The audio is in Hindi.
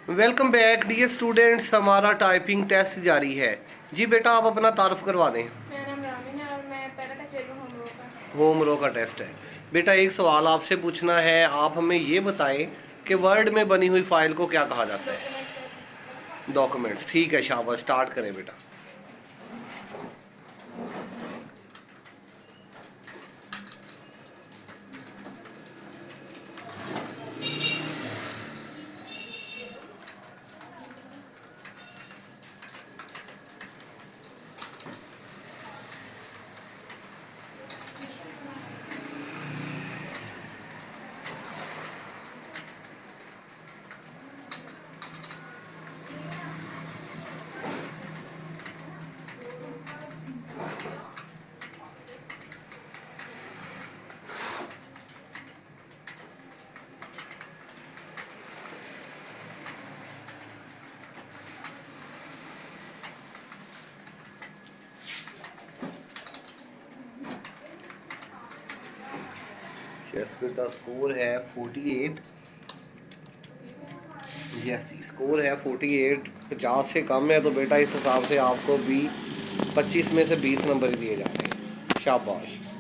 वेलकम बैक डियर स्टूडेंट्स, हमारा टाइपिंग टेस्ट जारी है। जी बेटा, आप अपना तारुफ करवा दें। मेरा नाम रामिन है और मैं पैरा टेक्निकल होम रो का। होम रो का टेस्ट है। बेटा एक सवाल आपसे पूछना है, आप हमें ये बताएं कि वर्ड में बनी हुई फाइल को क्या कहा जाता है। Document sir. डॉक्यूमेंट्स। ठीक है, शाबाश, स्टार्ट करें बेटा। यस बेटा, स्कोर है 48। यस, स्कोर है 48। 50 से कम है तो बेटा इस हिसाब से आपको भी 25 में से 20 नंबर ही दिए जा रहे हैं। शाबाश।